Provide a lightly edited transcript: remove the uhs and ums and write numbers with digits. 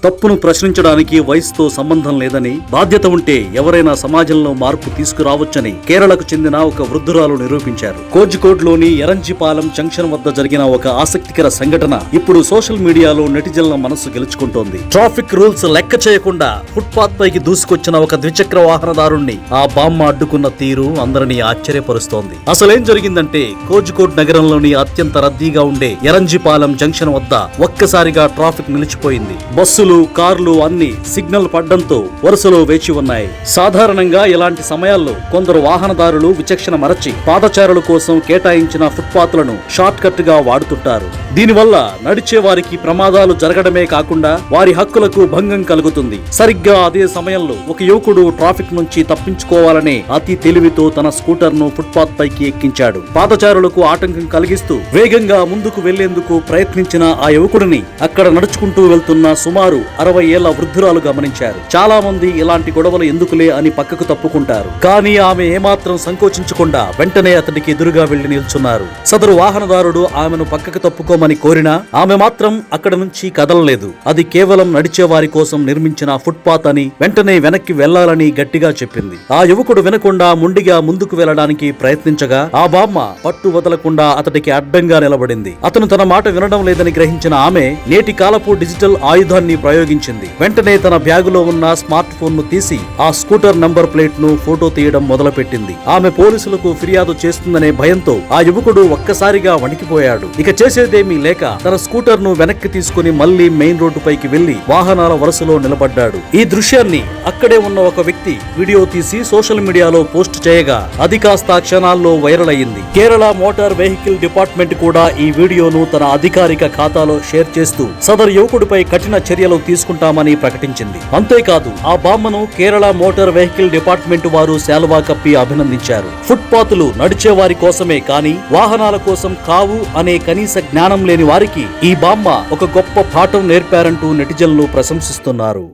తప్పును ప్రశ్నించడానికి వయసుతో సంబంధం లేదని, బాధ్యత ఉంటే ఎవరైనా సమాజంలో మార్పు తీసుకురావచ్చని కేరళకు చెందిన ఒక వృద్ధురాలు నిరూపించారు. కోజికోడ్లోని ఎరంజిపాలెం జంక్షన్ వద్ద జరిగిన ఒక ఆసక్తికర సంఘటన ఇప్పుడు సోషల్ మీడియాలో నెటిజన్ల మనసు గెలుచుకుంటోంది. ట్రాఫిక్ రూల్స్ లెక్క చేయకుండా ఫుట్పాత్ పైకి దూసుకొచ్చిన ఒక ద్విచక్ర వాహనదారుణ్ణి ఆ బామ్మ అడ్డుకున్న తీరు అందరినీ ఆశ్చర్యపరుస్తోంది. అసలేం జరిగిందంటే, కోజికోడ్ నగరంలోని అత్యంత రద్దీగా ఉండే ఎరంజిపాలెం జంక్షన్ వద్ద ఒక్కసారిగా ట్రాఫిక్ నిలిచిపోయింది. బస్సులు, కార్లు అన్ని సిగ్నల్ పడ్డంతో వరుసలో వేచి ఉన్నాయి. సాధారణంగా ఇలాంటి సమయాల్లో కొందరు వాహనదారులు విచక్షణ మరచి పాదచారుల కోసం కేటాయించిన ఫుట్పాత్లను షార్ట్ కట్ గా వాడుతుంటారు. దీనివల్ల నడిచే వారికి ప్రమాదాలు జరగడమే కాకుండా వారి హక్కులకు భంగం కలుగుతుంది. సరిగ్గా అదే సమయంలో ఒక యువకుడు ట్రాఫిక్ నుంచి తప్పించుకోవాలనే అతి తెలివితో తన స్కూటర్ ను ఫుట్పాత్ పైకి ఎక్కించాడు. పాదచారులకు ఆటంకం కలిగిస్తూ వేగంగా ముందుకు వెళ్లేందుకు ప్రయత్నించిన ఆ యువకుడిని అక్కడ నడుచుకుంటూ వెళ్తున్న సుమారు 60 ఏళ్ల వృద్ధురాలు గమనించారు. చాలా మంది ఇలాంటి గొడవలు ఎందుకులే అని పక్కకు తప్పుకుంటారు. కానీ ఆమె ఏమాత్రం సంకోచించకుండా వెంటనే అతడికి ఎదురుగా వెళ్లి నిల్చున్నారు. సదరు వాహనదారుడు ఆమెను పక్కకు తప్పుకోమని కోరినా ఆమె మాత్రం అక్కడ నుంచి కదలలేదు. అది కేవలం నడిచే వారి కోసం నిర్మించిన ఫుట్పాత్ అని, వెంటనే వెనక్కి వెళ్లాలని గట్టిగా చెప్పింది. ఆ యువకుడు వినకుండా ముండిగా ముందుకు వెళ్లడానికి ప్రయత్నించగా ఆ బామ్మ పట్టు వదలకుండా అతడికి అడ్డంగా నిలబడింది. అతను తన మాట వినడం లేదని గ్రహించిన ఆమె నేటి కాలపు డిజిటల్ ఆయుధాన్ని ప్రయోగించింది. వెంటనే తన బ్యాగులో ఉన్న స్మార్ట్ ఫోన్ ను తీసి ఆ స్కూటర్ నంబర్ ప్లేట్ ను ఫోటో తీయడం మొదలుపెట్టింది. ఆమె పోలీసులకు ఫిర్యాదు చేస్తుందనే భయంతో ఆ యువకుడు ఒక్కసారిగా వణికిపోయాడు. ఇక చేసేదేమీ లేక తన స్కూటర్ ను వెనక్కి తీసుకుని మళ్లీ మెయిన్ రోడ్డు పైకి వెళ్లి వాహనాల వరుసలో నిలబడ్డాడు. ఈ దృశ్యాన్ని అక్కడే ఉన్న ఒక వ్యక్తి వీడియో తీసి సోషల్ మీడియాలో పోస్ట్ చేయగా అది కాస్త క్షణాల్లో వైరల్ అయ్యింది. కేరళ మోటార్ వెహికల్ డిపార్ట్మెంట్ కూడా ఈ వీడియోను తన అధికారిక ఖాతాలో షేర్ చేస్తూ సదరు యువకుడిపై కఠిన చర్యలు తీసుకుంటామని ప్రకటించింది. అంతేకాదు ఆ బామ్మను కేరళ మోటార్ వెహికల్ డిపార్ట్మెంట్ వారు శాలువా కప్పి అభినందించారు. ఫుట్పాత్లు నడిచే వారి కోసమే కానీ వాహనాల కోసం కావు అనే కనీస జ్ఞానం లేని వారికి ఈ బామ్మ ఒక గొప్ప పాఠం నేర్పారంటూ నెటిజన్లు ప్రశంసిస్తున్నారు.